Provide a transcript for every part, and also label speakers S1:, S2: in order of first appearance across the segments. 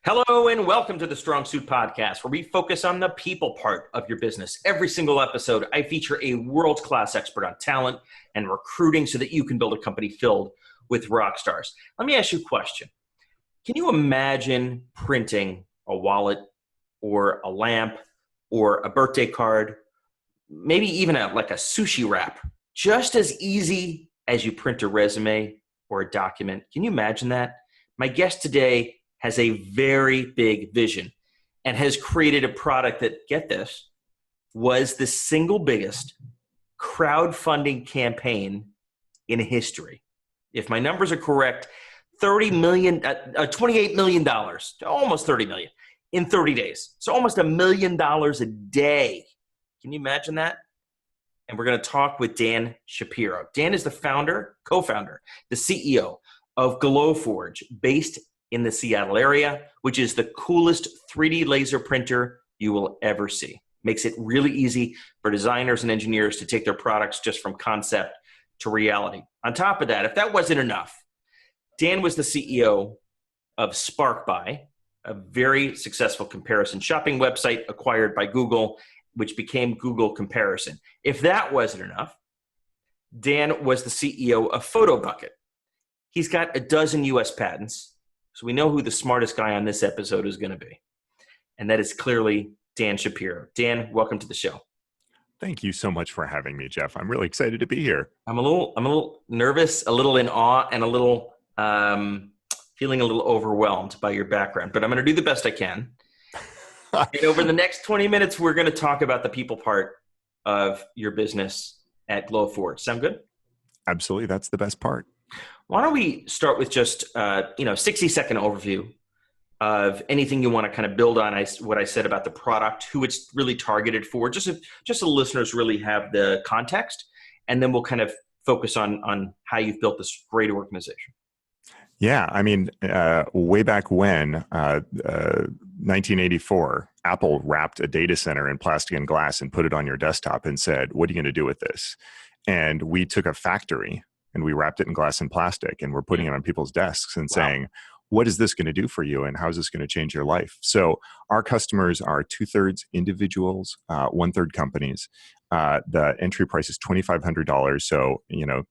S1: Hello and welcome to the Strong Suit Podcast, where we focus on the people part of your business. Every single episode, I feature a world-class expert on talent and recruiting so that you can build a company filled with rock stars. Let me ask you a question. Can you imagine printing a wallet or a lamp or a birthday card, maybe even like a sushi wrap, just as easy as you print a resume or a document? Can you imagine that? My guest today has a very big vision and has created a product that, get this, was the single biggest crowdfunding campaign in history. If my numbers are correct, $28 million, almost $30 million in 30 days. So almost $1 million a day. Can you imagine that? And we're going to talk with Dan Shapiro. Dan is the co-founder, the CEO of Glowforge, based in the Seattle area, which is the coolest 3D laser printer you will ever see. Makes it really easy for designers and engineers to take their products just from concept to reality. On top of that, if that wasn't enough, Dan was the CEO of SparkBuy, a very successful comparison shopping website acquired by Google, which became Google Comparison. If that wasn't enough, Dan was the CEO of Photobucket. He's got a dozen US patents. So we know who the smartest guy on this episode is going to be. And that is clearly Dan Shapiro. Dan, welcome to the show.
S2: Thank you so much for having me, Jeff. I'm really excited to be here.
S1: I'm a little nervous, a little in awe, and a little feeling a little overwhelmed by your background. But I'm going to do the best I can. And over the next 20 minutes, we're going to talk about the people part of your business at Glowforge. Sound good?
S2: Absolutely. That's the best part.
S1: Why don't we start with just 60-second overview of anything you want to kind of build on what I said about the product, who it's really targeted for, just so listeners really have the context, and then we'll kind of focus on how you've built this great organization.
S2: Yeah, I mean, way back when, 1984, Apple wrapped a data center in plastic and glass and put it on your desktop and said, "What are you going to do with this?" And we took a factory and we wrapped it in glass and plastic, and we're putting it on people's desks and saying, what is this going to do for you, and how is this going to change your life? So our customers are 2/3 individuals, 1/3 companies. The entry price is $2,500. So,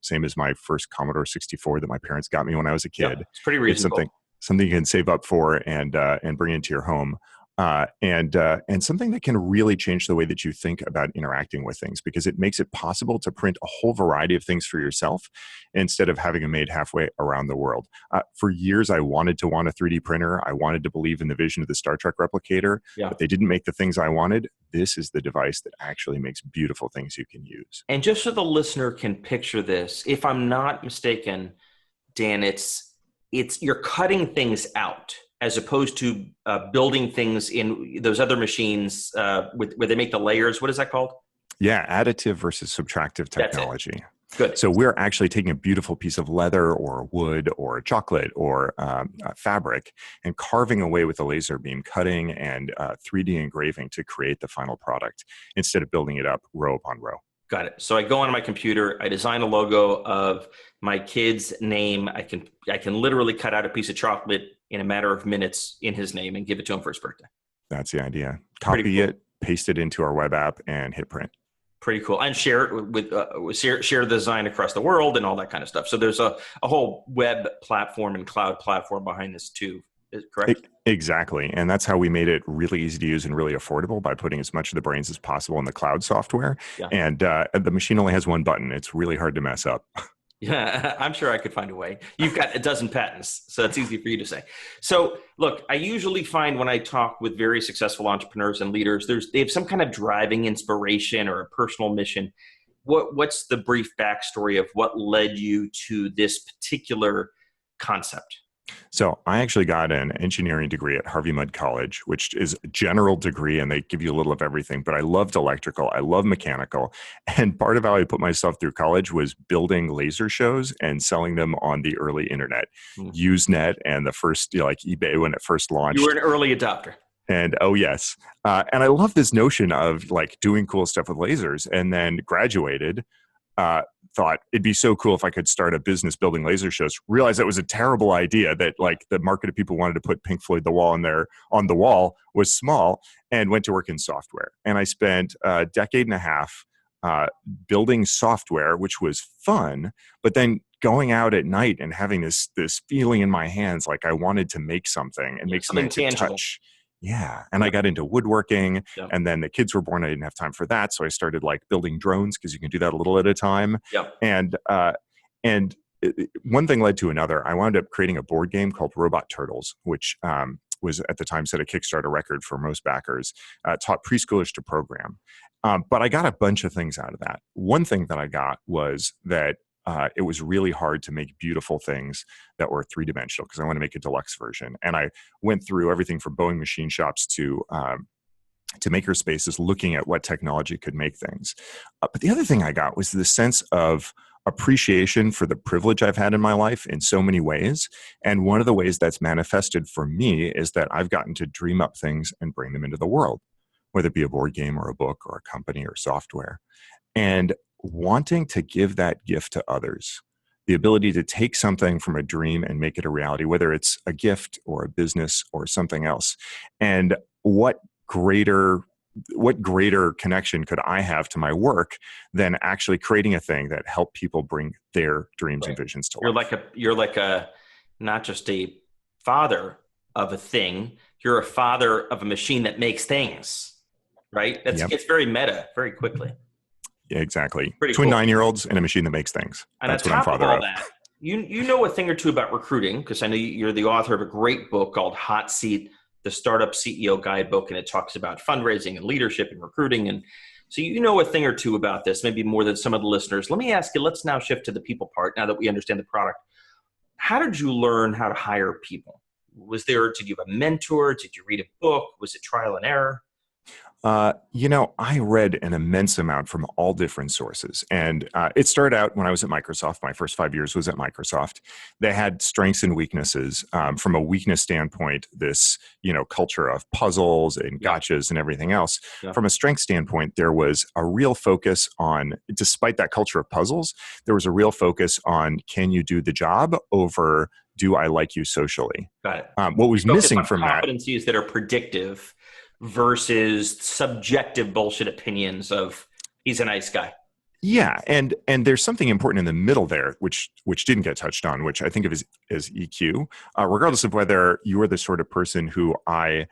S2: same as my first Commodore 64 that my parents got me when I was a kid.
S1: Yeah, it's pretty reasonable.
S2: It's something you can save up for and bring into your home. And something that can really change the way that you think about interacting with things, because it makes it possible to print a whole variety of things for yourself instead of having them made halfway around the world. For years, I wanted to want a 3D printer. I wanted to believe in the vision of the Star Trek replicator, but they didn't make the things I wanted. This is the device that actually makes beautiful things you can use.
S1: And just so the listener can picture this, if I'm not mistaken, Dan, it's you're cutting things out, as opposed to building things in those other machines where they make the layers. What is that called?
S2: Yeah, additive versus subtractive technology.
S1: Good.
S2: So we're actually taking a beautiful piece of leather or wood or chocolate or fabric and carving away with a laser beam, cutting and 3D engraving to create the final product instead of building it up row upon row.
S1: Got it. So I go on my computer, I design a logo of my kid's name. I can literally cut out a piece of chocolate in a matter of minutes in his name and give it to him for his birthday.
S2: That's the idea. Copy it, paste it into our web app, and hit print.
S1: Pretty cool. And share it with share the design across the world and all that kind of stuff. So there's a whole web platform and cloud platform behind this too. Correct?
S2: Exactly. And that's how we made it really easy to use and really affordable, by putting as much of the brains as possible in the cloud software. Yeah. And the machine only has one button. It's really hard to mess up.
S1: Yeah, I'm sure I could find a way. You've got a dozen patents, so it's easy for you to say. So look, I usually find when I talk with very successful entrepreneurs and leaders, they have some kind of driving inspiration or a personal mission. What's the brief backstory of what led you to this particular concept?
S2: So I actually got an engineering degree at Harvey Mudd College, which is a general degree, and they give you a little of everything. But I loved electrical. I love mechanical. And part of how I put myself through college was building laser shows and selling them on the early internet. Usenet and the first, like eBay when it first launched.
S1: You were an early adopter.
S2: And oh, yes. And I love this notion of like doing cool stuff with lasers, and then graduated, thought it'd be so cool if I could start a business building laser shows. Realized that was a terrible idea, that like the market of people wanted to put Pink Floyd on the wall was small, and went to work in software. And I spent a decade and a half building software, which was fun, but then going out at night and having this feeling in my hands like I wanted to make something and make something to touch. Yeah. And I got into woodworking, and then the kids were born. I didn't have time for that. So I started like building drones, because you can do that a little at a time. And one thing led to another. I wound up creating a board game called Robot Turtles, which was at the time set a Kickstarter record for most backers, taught preschoolers to program. But I got a bunch of things out of that. One thing that I got was that it was really hard to make beautiful things that were three-dimensional, because I want to make a deluxe version. And I went through everything from Boeing machine shops to maker spaces, looking at what technology could make things. But the other thing I got was the sense of appreciation for the privilege I've had in my life in so many ways. And one of the ways that's manifested for me is that I've gotten to dream up things and bring them into the world, whether it be a board game or a book or a company or software. And wanting to give that gift to others, the ability to take something from a dream and make it a reality, whether it's a gift or a business or something else. And what greater connection could I have to my work than actually creating a thing that helped people bring their dreams and visions to life?
S1: You're like a not just a father of a thing, you're a father of a machine that makes things, right? It's very meta very quickly.
S2: Yeah, exactly.
S1: Pretty
S2: Between
S1: cool.
S2: 9-year-olds and a machine that makes things.
S1: And
S2: that's
S1: on
S2: what I'm
S1: top of
S2: father
S1: all
S2: of.
S1: that, you know a thing or two about recruiting, because I know you're the author of a great book called Hot Seat, the Startup CEO Guidebook, and it talks about fundraising and leadership and recruiting. And so you know a thing or two about this, maybe more than some of the listeners. Let me ask you, let's now shift to the people part now that we understand the product. How did you learn how to hire people? Did you have a mentor? Did you read a book? Was it trial and error?
S2: I read an immense amount from all different sources. And it started out when I was at Microsoft. My first 5 years was at Microsoft. They had strengths and weaknesses. From a weakness standpoint, this, culture of puzzles and gotchas and everything else. Yeah. From a strength standpoint, there was a real focus on, despite that culture of puzzles, there was a real focus on, can you do the job over do I like you socially?
S1: Got it.
S2: What was missing from that?
S1: Competencies that are predictive versus subjective bullshit opinions of he's a nice guy.
S2: Yeah, and there's something important in the middle there, which didn't get touched on, which I think of as EQ. Regardless of whether you are the sort of person who I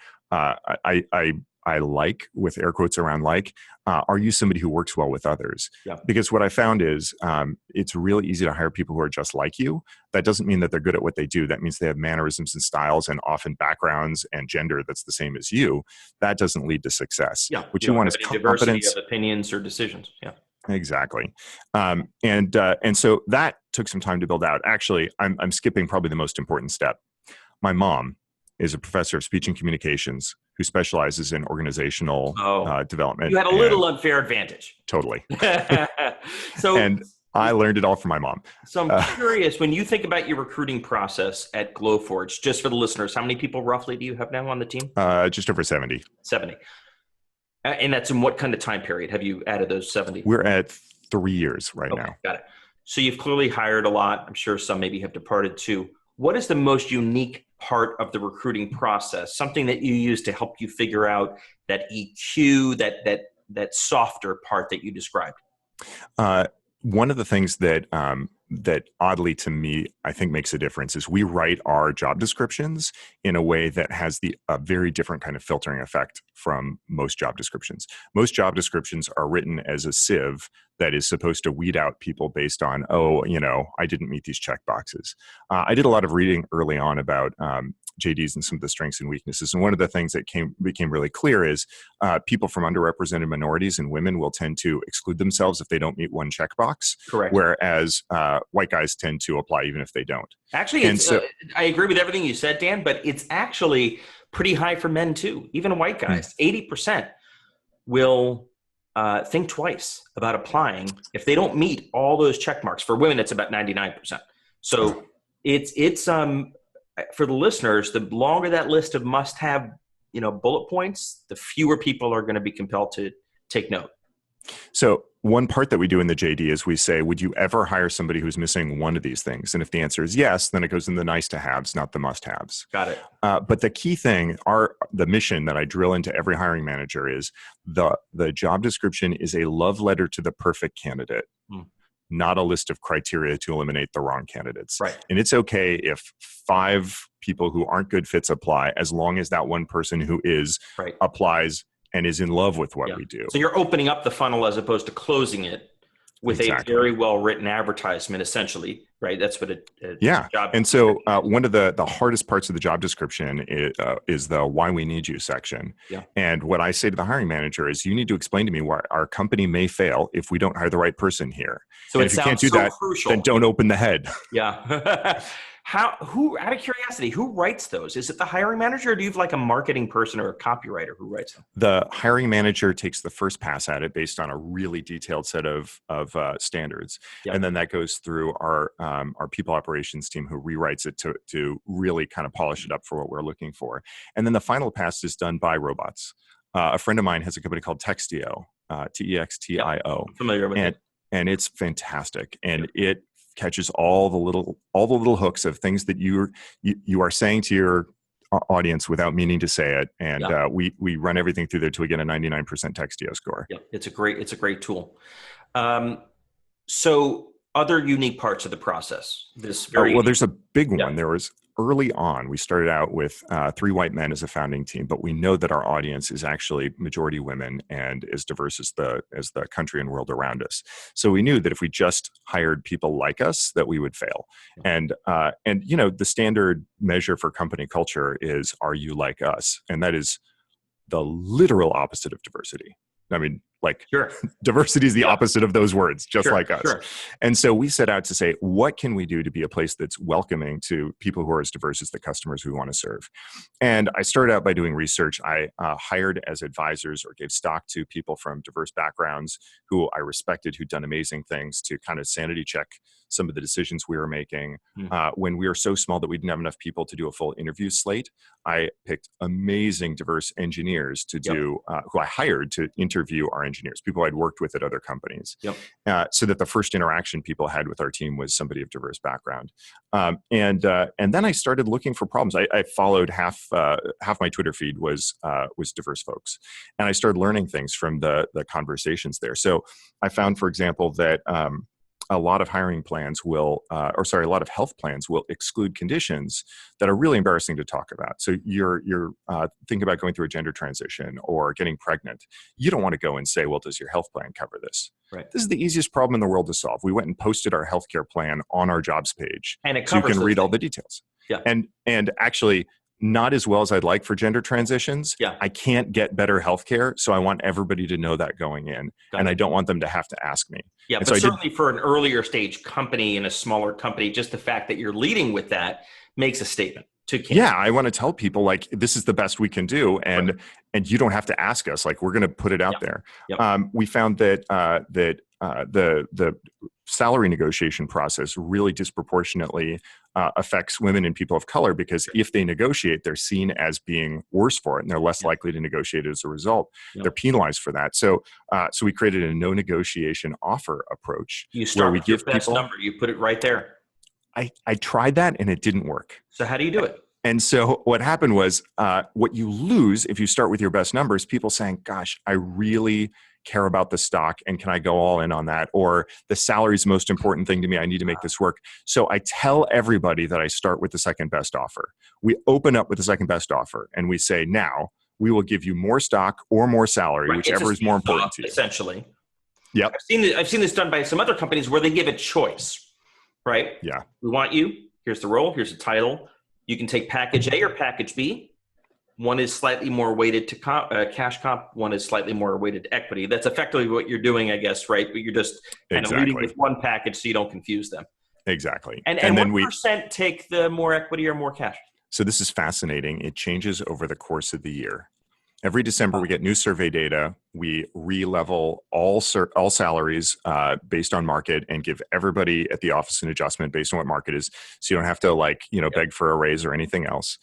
S2: like, with air quotes around like, are you somebody who works well with others? Yeah. Because what I found is it's really easy to hire people who are just like you. That doesn't mean that they're good at what they do. That means they have mannerisms and styles and often backgrounds and gender that's the same as you. That doesn't lead to success. Yeah. What you want is competence,
S1: diversity of opinions or decisions. Yeah.
S2: Exactly. And so that took some time to build out. Actually, I'm skipping probably the most important step. My mom is a professor of speech and communications who specializes in organizational development.
S1: You had a little unfair advantage.
S2: Totally. And I learned it all from my mom.
S1: So I'm curious, when you think about your recruiting process at Glowforge, just for the listeners, how many people roughly do you have now on the team?
S2: Just over 70.
S1: 70. And that's in what kind of time period have you added those 70?
S2: We're at 3 years right now.
S1: Got it. So you've clearly hired a lot. I'm sure some maybe have departed too. What is the most unique part of the recruiting process? Something that you use to help you figure out that EQ, that softer part that you described?
S2: One of the things that oddly to me, I think makes a difference is we write our job descriptions in a way that has a very different kind of filtering effect from most job descriptions. Most job descriptions are written as a sieve that is supposed to weed out people based on, I didn't meet these check boxes. I did a lot of reading early on about JDs and some of the strengths and weaknesses. And one of the things that became really clear is people from underrepresented minorities and women will tend to exclude themselves if they don't meet one checkbox. Correct. Whereas white guys tend to apply even if they don't.
S1: Actually, I agree with everything you said, Dan, but it's actually pretty high for men too. Even white guys, 80% will think twice about applying if they don't meet all those check marks. For women, it's about 99%. So it's for the listeners, the longer that list of must-have, bullet points, the fewer people are going to be compelled to take note.
S2: So one part that we do in the JD is we say, would you ever hire somebody who's missing one of these things? And if the answer is yes, then it goes in the nice to haves, not the must haves.
S1: Got it.
S2: But the key thing, the mission that I drill into every hiring manager is the job description is a love letter to the perfect candidate, not a list of criteria to eliminate the wrong candidates.
S1: Right.
S2: And it's okay if 5 people who aren't good fits apply, as long as that one person who is applies and is in love with what we do.
S1: So you're opening up the funnel as opposed to closing it with a very well-written advertisement, essentially, right? That's what job.
S2: And so one of the hardest parts of the job description is the why we need you section.
S1: Yeah.
S2: And what I say to the hiring manager is, you need to explain to me why our company may fail if we don't hire the right person here.
S1: So
S2: and if you can't do that,
S1: crucial.
S2: Then don't open the head.
S1: Yeah. Who, out of curiosity, who writes those? Is it the hiring manager, or do you have like a marketing person or a copywriter who writes them?
S2: The hiring manager takes the first pass at it based on a really detailed set of standards.
S1: Yep.
S2: And then that goes through our people operations team, who rewrites it to really kind of polish it up for what we're looking for. And then the final pass is done by robots. A friend of mine has a company called Textio, Textio.
S1: I'm familiar with it.
S2: And it's fantastic. And it catches all the little hooks of things that you are saying to your audience without meaning to say it, and we run everything through there till we get a 99% Textio score.
S1: Yeah, it's a great tool. So other unique parts of the process.
S2: There's a big one. There was early on, we started out with 3 white men as a founding team, but we know that our audience is actually majority women and as diverse as the country and world around us. So we knew that if we just hired people like us, that we would fail. And the standard measure for company culture is, are you like us? And that is the literal opposite of diversity. I mean, diversity is the opposite of those words, just like us. Sure. And so we set out to say, what can we do to be a place that's welcoming to people who are as diverse as the customers we want to serve? And I started out by doing research. I hired as advisors or gave stock to people from diverse backgrounds who I respected, who'd done amazing things, to kind of sanity check some of the decisions we were making. When we were so small that we didn't have enough people to do a full interview slate, I picked amazing diverse engineers to do, who I hired to interview our engineers, people I'd worked with at other companies, so that the first interaction people had with our team was somebody of diverse background. And then I started looking for problems. I followed half my Twitter feed was diverse folks, and I started learning things from the conversations there. So I found, for example, that a lot of hiring plans a lot of health plans will exclude conditions that are really embarrassing to talk about. So you're thinking about going through a gender transition or getting pregnant. You don't want to go and say, well, does your health plan cover this? Right. This is the easiest problem in the world to solve. We went and posted our healthcare plan on our jobs page,
S1: and
S2: so you can read all the details. Yeah. And actually, not as well as I'd like for gender transitions. Yeah. I can't get better healthcare, so I want everybody to know that going in, and I don't want them to have to ask me.
S1: Yeah, and but so certainly for an earlier stage company and a smaller company, just the fact that you're leading with that makes a statement to candidates.
S2: Yeah, I want to tell people, like, this is the best we can do, and you don't have to ask us. Like, we're going to put it out there. Yep. We found that the salary negotiation process really disproportionately affects women and people of color, because if they negotiate, they're seen as being worse for it, and they're less likely to negotiate as a result. They're penalized for that. So we created a no negotiation offer approach.
S1: You start with your best number. You put it right there.
S2: I tried that, and it didn't work.
S1: So how do you do it?
S2: And so what happened was, what you lose if you start with your best numbers, people saying, gosh, I really care about the stock, and can I go all in on that? Or the salary is the most important thing to me. I need to make this work. So I tell everybody that I start with the second best offer. We open up with the second best offer, and we say, now we will give you more stock or more salary, whichever is more important to you.
S1: Essentially.
S2: Yep.
S1: I've seen this done by some other companies where they give a choice, right?
S2: Yeah.
S1: We want you. Here's the role. Here's the title. You can take package A or package B. One is slightly more weighted to cash comp. One is slightly more weighted to equity. That's effectively what you're doing, I guess, right? But you're just kind of leading with one package so you don't confuse them.
S2: Exactly.
S1: And then what percent take the more equity or more cash?
S2: So this is fascinating. It changes over the course of the year. Every December, we get new survey data. We re-level all salaries based on market and give everybody at the office an adjustment based on what market is. So you don't have to beg for a raise or anything else.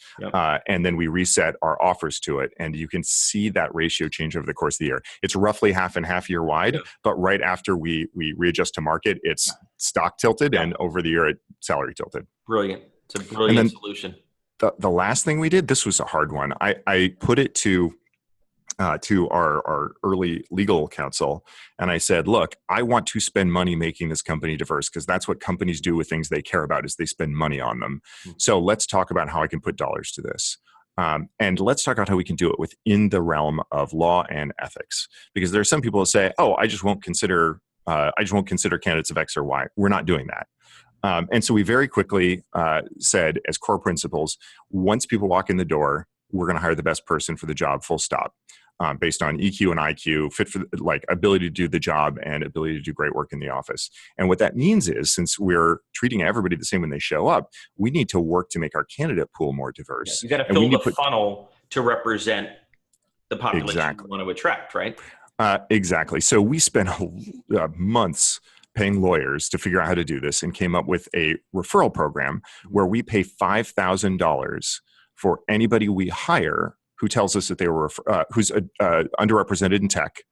S2: And then we reset our offers to it. And you can see that ratio change over the course of the year. It's roughly half and half year wide, but right after we readjust to market, it's stock tilted and over the year, it's salary tilted.
S1: Brilliant. It's a brilliant solution.
S2: The last thing we did, this was a hard one. I put it to our early legal counsel. And I said, look, I want to spend money making this company diverse because that's what companies do with things they care about is they spend money on them. So let's talk about how I can put dollars to this. And let's talk about how we can do it within the realm of law and ethics. Because there are some people who say, oh, I just won't consider candidates of X or Y. We're not doing that. And so we very quickly said as core principles, once people walk in the door, we're going to hire the best person for the job, full stop. Based on EQ and IQ, fit for ability to do the job and ability to do great work in the office. And what that means is, since we're treating everybody the same when they show up, we need to work to make our candidate pool more diverse.
S1: You got to fill the funnel to represent the population you want to attract, right?
S2: Exactly. So we spent months paying lawyers to figure out how to do this and came up with a referral program where we pay $5,000 for anybody we hire who tells us that they were who's underrepresented in tech,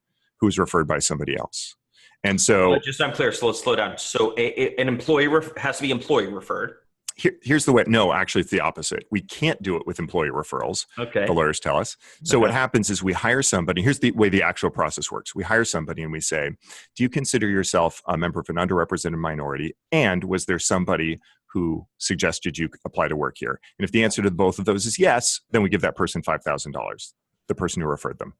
S2: who was referred by somebody else. And so,
S1: just so I'm clear, so let's slow down. So an employee has to be employee referred.
S2: Here's the way. No, actually, it's the opposite. We can't do it with employee referrals.
S1: Okay.
S2: The lawyers tell us. So what happens is we hire somebody. Here's the way the actual process works. We hire somebody and we say, do you consider yourself a member of an underrepresented minority? And was there somebody who suggested you apply to work here? And if the answer to both of those is yes, then we give that person $5,000, the person who referred them.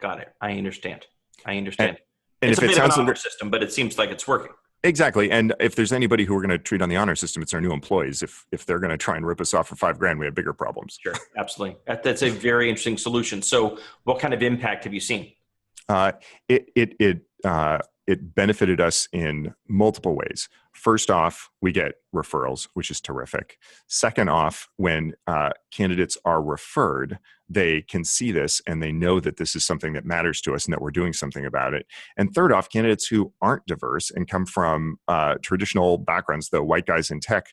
S2: Got
S1: it. I understand. And
S2: if
S1: it's a
S2: it
S1: bit
S2: sounds
S1: of an honor system, but it seems like it's working.
S2: Exactly. And if there's anybody who we're going to treat on the honor system, it's our new employees. If they're going to try and rip us off for $5,000, we have bigger problems.
S1: Sure. Absolutely. That's a very interesting solution. So what kind of impact have you seen?
S2: It benefited us in multiple ways. First off, we get referrals, which is terrific. Second off, when candidates are referred, they can see this and they know that this is something that matters to us and that we're doing something about it. And third off, candidates who aren't diverse and come from traditional backgrounds, the white guys in tech,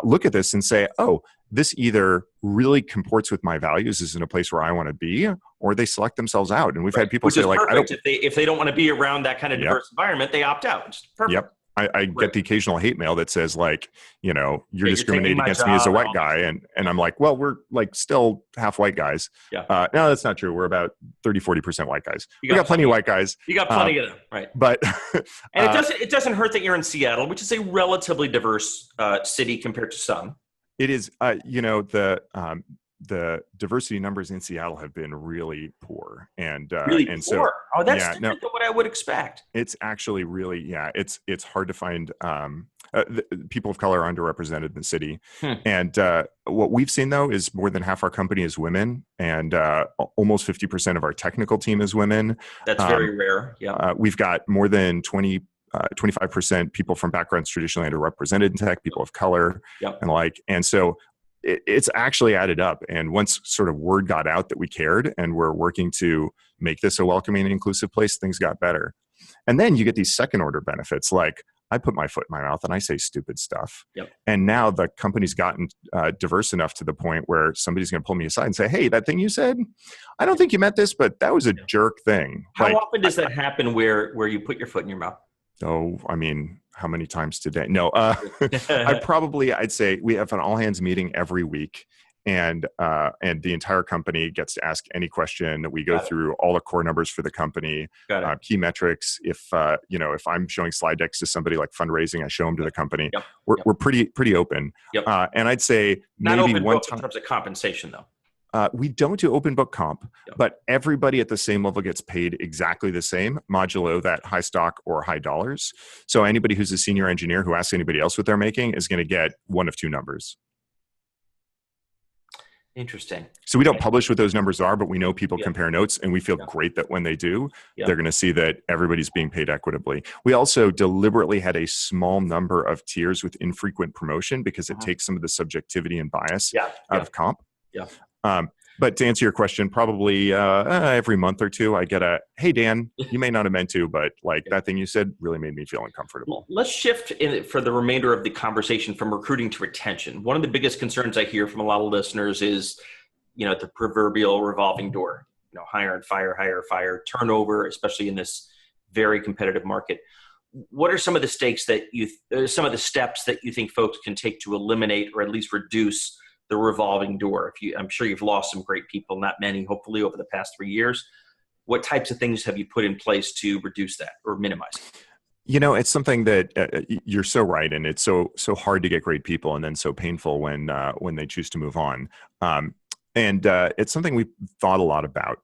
S2: look at this and say, oh, this either really comports with my values, is in a place where I want to be, or they select themselves out. And we've had people say, like,
S1: if they don't want to be around that kind of diverse environment, they opt out. It's perfect.
S2: Yep. I get the occasional hate mail that says, like, you're discriminating against me as a white guy. And I'm like, well, we're like still half white guys.
S1: Yeah.
S2: No, that's not true. We're about 30-40% white guys. We got plenty of white guys.
S1: You got plenty of them, right?
S2: But
S1: and it doesn't hurt that you're in Seattle, which is a relatively diverse city compared to some.
S2: It is, the diversity numbers in Seattle have been really poor, and
S1: poor.
S2: So
S1: that's different than what I would expect.
S2: It's actually really, it's hard to find people of color are underrepresented in the city, and what we've seen though is more than half our company is women, and almost 50% of our technical team is women.
S1: That's very rare. Yeah,
S2: we've got more than 25% people from backgrounds traditionally underrepresented in tech, people of color, and so it's actually added up. And once sort of word got out that we cared and we're working to make this a welcoming and inclusive place, things got better. And then you get these second order benefits, like I put my foot in my mouth and I say stupid stuff. And now the company's gotten diverse enough to the point where somebody's going to pull me aside and say, hey, that thing you said, I don't think you meant this, but that was a jerk thing.
S1: How often does that happen where you put your foot in your mouth?
S2: Oh, I mean, how many times today? No, I'd say we have an all hands meeting every week, and the entire company gets to ask any question. We go through all the core numbers for the company, key metrics. If I'm showing slide decks to somebody like fundraising, I show them to the company. We're pretty open. And I'd say
S1: not
S2: maybe
S1: open
S2: one
S1: book
S2: time
S1: in terms of compensation though.
S2: We don't do open book comp, but everybody at the same level gets paid exactly the same, modulo that high stock or high dollars. So anybody who's a senior engineer who asks anybody else what they're making is going to get one of two numbers.
S1: Interesting.
S2: So we don't publish what those numbers are, but we know people compare notes, and we feel great that when they do, they're going to see that everybody's being paid equitably. We also deliberately had a small number of tiers with infrequent promotion because it takes some of the subjectivity and bias out of comp. But to answer your question, probably every month or two, I get a, hey, Dan, you may not have meant to, but like that thing you said really made me feel uncomfortable.
S1: Let's shift for the remainder of the conversation from recruiting to retention. One of the biggest concerns I hear from a lot of listeners is, the proverbial revolving door, hire and fire, turnover, especially in this very competitive market. What are some of the steps that you think folks can take to eliminate or at least reduce the revolving door? I'm sure you've lost some great people, not many, hopefully over the past 3 years. What types of things have you put in place to reduce that or minimize it?
S2: It's something that you're so right, and it's so hard to get great people, and then so painful when they choose to move on. And it's something we've thought a lot about.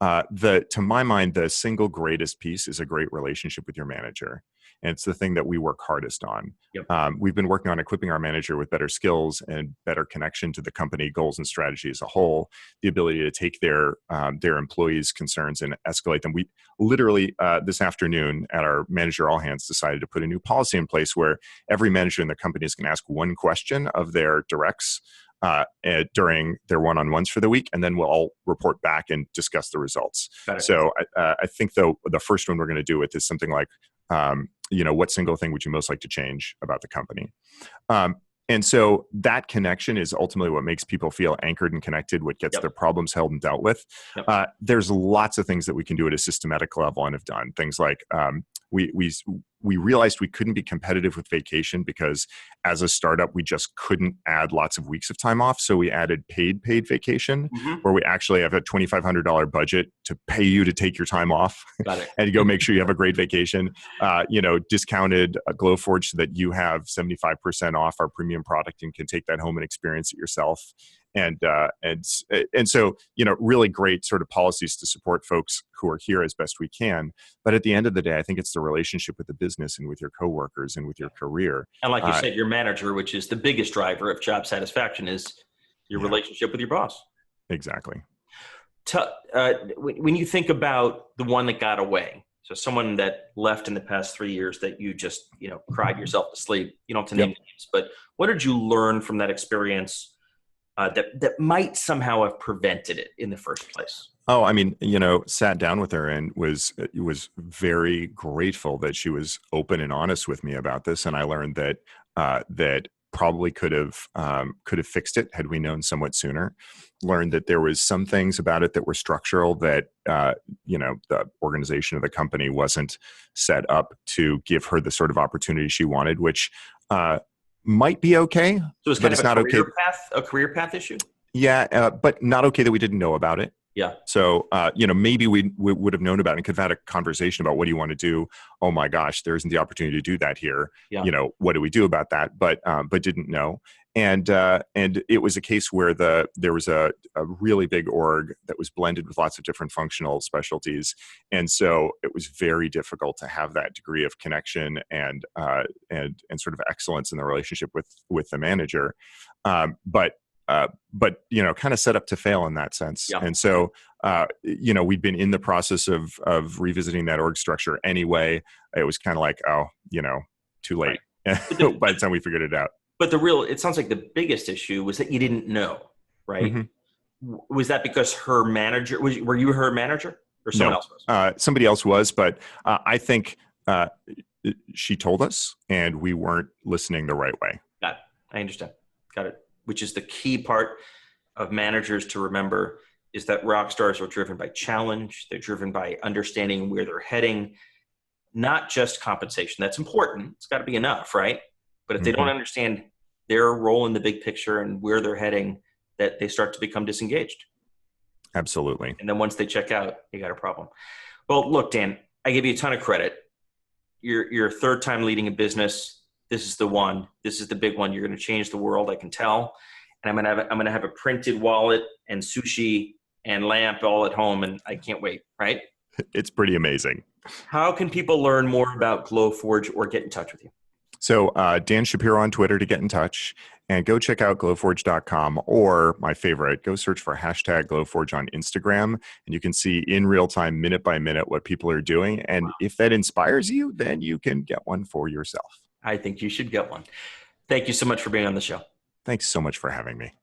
S2: To my mind, the single greatest piece is a great relationship with your manager. And it's the thing that we work hardest on.
S1: Yep.
S2: We've been working on equipping our manager with better skills and better connection to the company goals and strategy as a whole, the ability to take their employees' concerns and escalate them. We literally, this afternoon at our manager all hands, decided to put a new policy in place where every manager in the company is going to ask one question of their directs during their one-on-ones for the week, and then we'll all report back and discuss the results. So I think the first one we're going to do with is something like, what single thing would you most like to change about the company? And so that connection is ultimately what makes people feel anchored and connected, what gets their problems held and dealt with. There's lots of things that we can do at a systematic level and have done. Things like we realized we couldn't be competitive with vacation because as a startup, we just couldn't add lots of weeks of time off. So we added paid vacation, where we actually have a $2,500 budget to pay you to take your time off and go make sure you have a great vacation. Discounted Glowforge so that you have 75% off our premium product and can take that home and experience it yourself. And so, really great sort of policies to support folks who are here as best we can. But at the end of the day, I think it's the relationship with the business and with your coworkers and with your career.
S1: And like you said, your manager, which is the biggest driver of job satisfaction, is your relationship with your boss.
S2: Exactly.
S1: When you think about the one that got away, so someone that left in the past 3 years that you just, cried yourself to sleep, you don't have to name names, but what did you learn from that experience that might somehow have prevented it in the first place?
S2: Oh, I mean, sat down with her and was very grateful that she was open and honest with me about this. And I learned that that probably could have fixed it had we known somewhat sooner. Learned that there was some things about it that were structural, that the organization of the company wasn't set up to give her the sort of opportunity she wanted, which might be okay.
S1: So it's kind of a career path issue?
S2: Yeah, but not okay that we didn't know about it.
S1: Yeah.
S2: So, maybe we would have known about it and could have had a conversation about what do you want to do? Oh my gosh, there isn't the opportunity to do that here.
S1: Yeah.
S2: What do we do about that? But didn't know. And it was a case where there was a really big org that was blended with lots of different functional specialties. And so it was very difficult to have that degree of connection and sort of excellence in the relationship with the manager. But kind of set up to fail in that sense. Yeah. And so, we'd been in the process of revisiting that org structure anyway. It was kind of like, too late by the time we figured it out.
S1: But it sounds like the biggest issue was that you didn't know, right? Mm-hmm. Was that because her manager, were you her manager or someone else was?
S2: Somebody else was, but I think she told us and we weren't listening the right way.
S1: Got it. I understand. Got it. Which is the key part of managers to remember, is that rock stars are driven by challenge. They're driven by understanding where they're heading, not just compensation. That's important. It's got to be enough, right? But if they don't understand their role in the big picture and where they're heading, that they start to become disengaged.
S2: Absolutely.
S1: And then once they check out, you got a problem. Well, look, Dan, I give you a ton of credit. You're third time leading a business. This is the one. This is the big one. You're going to change the world, I can tell. And I'm going to have a printed wallet and sushi and lamp all at home, and I can't wait, right?
S2: It's pretty amazing.
S1: How can people learn more about Glowforge or get in touch with you?
S2: So Dan Shapiro on Twitter to get in touch, and go check out glowforge.com, or my favorite, go search for #Glowforge on Instagram, and you can see in real time, minute by minute, what people are doing. And if that inspires you, then you can get one for yourself.
S1: I think you should get one. Thank you so much for being on the show.
S2: Thanks so much for having me.